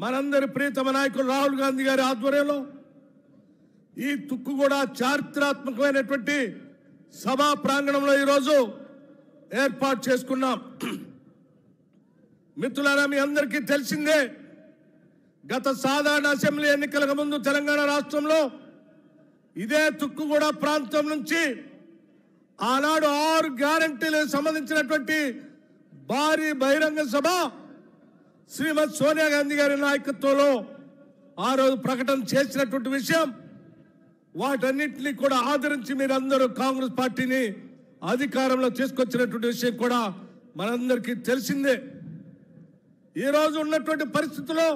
మనందరి ప్రియతమ నాయకులు రాహుల్ గాంధీ గారి ఆధ్వర్యంలో ఈ తుక్కుగూడ చారిత్రాత్మకమైనటువంటి సభా ప్రాంగణంలో ఈరోజు ఏర్పాటు చేసుకున్నాం. మిత్రులారా, మీ అందరికీ తెలిసిందే, గత సాధారణ అసెంబ్లీ ఎన్నికలకు ముందు తెలంగాణ రాష్ట్రంలో ఇదే తుక్కుగూడ ప్రాంతం నుంచి ఆనాడు 6 గ్యారంటీలకు సంబంధించినటువంటి భారీ బహిరంగ సభ శ్రీమతి సోనియా గాంధీ గారి నాయకత్వంలో ఆ రోజు ప్రకటన చేసినటువంటి విషయం, వాటన్నిటిని కూడా ఆదరించి మీరందరూ కాంగ్రెస్ పార్టీని అధికారంలో తీసుకొచ్చినటువంటి విషయం కూడా మనందరికీ తెలిసిందే. ఈరోజు ఉన్నటువంటి పరిస్థితుల్లో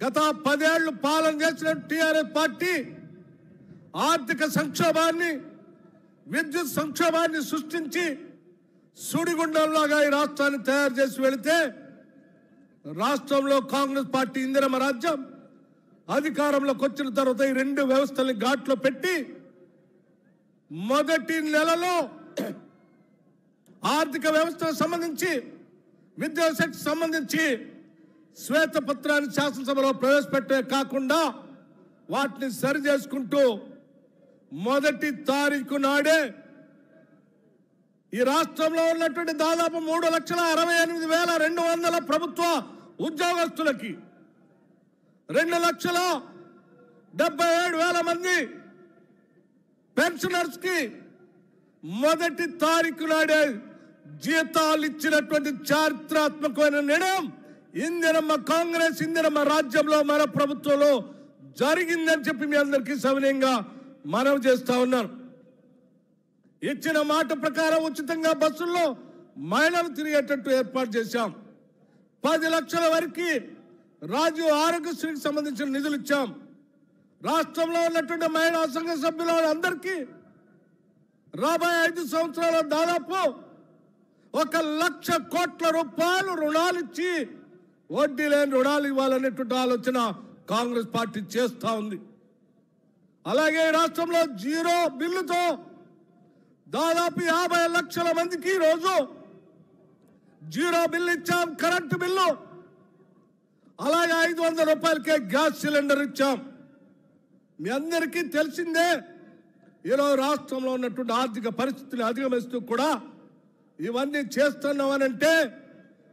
గత 10 ఏళ్లు పాలన చేసిన టీఆర్ఎస్ పార్టీ ఆర్థిక సంక్షోభాన్ని, విద్యుత్ సంక్షోభాన్ని సృష్టించి సుడిగుండంలాగా ఈ రాష్ట్రాన్ని తయారు చేసి వెళితే రాష్ట్రంలో కాంగ్రెస్ పార్టీ ఇందిరమ్మ రాజ్యం అధికారంలోకి వచ్చిన తర్వాత ఈ 2 వ్యవస్థల్ని ఘాట్లో పెట్టి మొదటి నెలలో ఆర్థిక వ్యవస్థకు సంబంధించి, విద్యాశాఖకు సంబంధించి శ్వేతపత్రాన్ని శాసనసభలో ప్రవేశపెట్టే కాకుండా వాటిని సరి చేసుకుంటూ మొదటి తారీఖు నాడే ఈ రాష్ట్రంలో ఉన్నటువంటి దాదాపు 3,68,200 ప్రభుత్వ ఉద్యోగస్తులకి, 2,77,000 మంది పెన్షనర్స్ కి మొదటి తారీఖు నాడే జీతాలు ఇచ్చినటువంటి చారిత్రాత్మకమైన నిర్ణయం కాంగ్రెస్ ఇందిరమ్మ రాజ్యంలో మన ప్రభుత్వంలో జరిగిందని చెప్పి మీ అందరికీ సవినయంగా మనవి చేస్తా ఉన్నాను. ఇచ్చిన మాట ప్రకారం ఉచితంగా బస్సుల్లో మహిళలు తిరిగేటట్టు ఏర్పాటు చేశాం. 10 లక్షల వరకు రాజీవ్ ఆరోగ్యశ్రీకి సంబంధించిన నిధులు ఇచ్చాం. రాష్ట్రంలో ఉన్నటువంటి మహిళా సంఘ సభ్యుల అందరికీ రాబోయే 5 సంవత్సరాల దాదాపు 1,00,000 కోట్ల రూపాయలు రుణాలు ఇచ్చి వడ్డీ లేని రుణాలు ఇవ్వాలనేటువంటి ఆలోచన కాంగ్రెస్ పార్టీ చేస్తా ఉంది. అలాగే రాష్ట్రంలో జీరో బిల్లుతో దాదాపు 50 లక్షల మందికి రోజు జీరో బిల్లు ఇచ్చాం. కరెంటు బిల్లు, అలాగే 500 రూపాయలకే గ్యాస్ సిలిండర్ ఇచ్చాం. మీ అందరికీ తెలిసిందే, ఈరోజు రాష్ట్రంలో ఉన్నటువంటి ఆర్థిక పరిస్థితిని అధిగమిస్తూ కూడా ఇవన్నీ చేస్తున్నామనంటే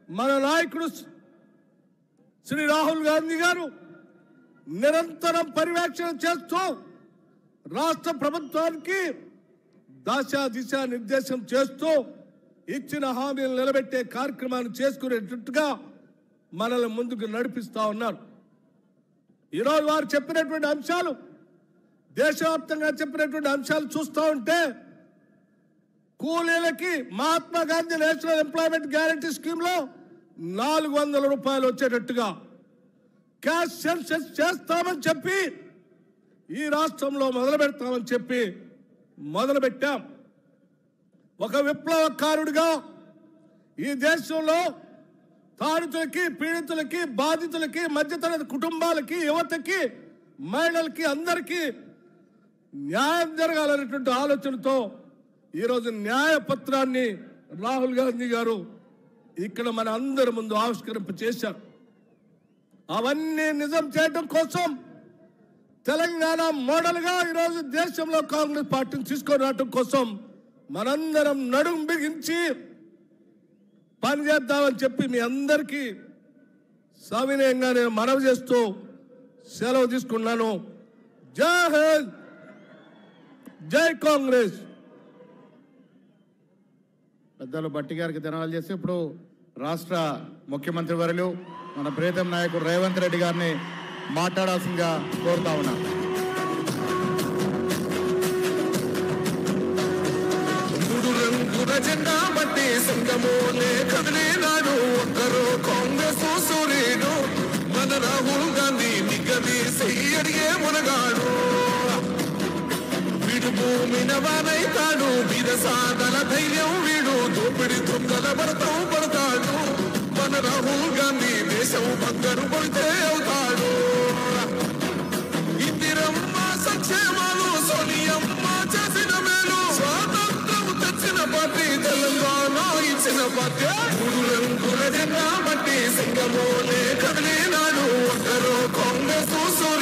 మన నాయకుడు శ్రీ రాహుల్ గాంధీ గారు నిరంతరం పర్యవేక్షణ చేస్తూ రాష్ట్ర ప్రభుత్వానికి దిశ నిర్దేశం చేస్తూ ఇచ్చిన హామీలు నిలబెట్టే కార్యక్రమాన్ని చేసుకునేటట్టుగా మనల్ని ముందుకు నడిపిస్తా ఉన్నారు. ఈరోజు వారు చెప్పినటువంటి అంశాలు, దేశవ్యాప్తంగా చెప్పినటువంటి అంశాలు చూస్తూ ఉంటే కూలీలకి Mahatma Gandhi national employment guarantee scheme లో 400 రూపాయలు వచ్చేటట్టుగా క్యాష్ సెన్సెస్ చేస్తామని చెప్పి ఈ రాష్ట్రంలో మొదలు పెడతామని చెప్పి మొదలుపెట్టాం. ఒక విప్లవకారుడిగా ఈ దేశంలో తాడితులకి, పీడితులకి, బాధితులకి, మధ్యతరగతి కుటుంబాలకి, యువతకి, మహిళలకి అందరికీ న్యాయం జరగాలనేటువంటి ఆలోచనతో ఈరోజు న్యాయ పత్రాన్ని రాహుల్ గాంధీ గారు ఇక్కడ మన అందరి ముందు ఆవిష్కరింప చేశారు. అవన్నీ నిజం చేయడం కోసం తెలంగాణ మోడల్గా ఈరోజు దేశంలో కాంగ్రెస్ పార్టీని తీసుకొని రావడం కోసం మనందరం నడుం బిగించి పనిచేద్దామని చెప్పి మీ అందరికీ సవినయంగా నేను మనవి చేస్తూ సెలవు తీసుకున్నాను. జై హింద్, జై కాంగ్రెస్. పెద్దలు భట్టి గారికి ధన్యవాదాలు చేసి ఇప్పుడు రాష్ట్ర ముఖ్యమంత్రి వర్యులు మన ప్రియతమ నాయకుడు రేవంత్ రెడ్డి గారిని మాట్లాడాల్సిందిగా కోరుతా ఉన్నా. జెండా బట్టి సంగమోలే కదిలినాడు ఒక్కరు కాంగ్రెస్ సూర్యుడు మన రాహుల్ గాంధీ నిగ్గదీసి అడిగే మునగాడు. వీడు భూమిన వానైతాడు, వీర సాధన ధైర్యం వీడు, దోపిడి దొంగల భరతం పడతాడు. మన రాహుల్ గాంధీ దేశం బంగారు పడితే అవుతాడు. ఇందిరమ్మ సంక్షేమాలు సోనియమ్మ చేసిన మేలు, స్వాతంత్రం తెచ్చిన పార్టీ తెలంగాణ ఇచ్చిన పార్టీ. 3 రంగుల జెండా బట్టి సింగమోలే కదిలినాడు. కాంగ్రెస్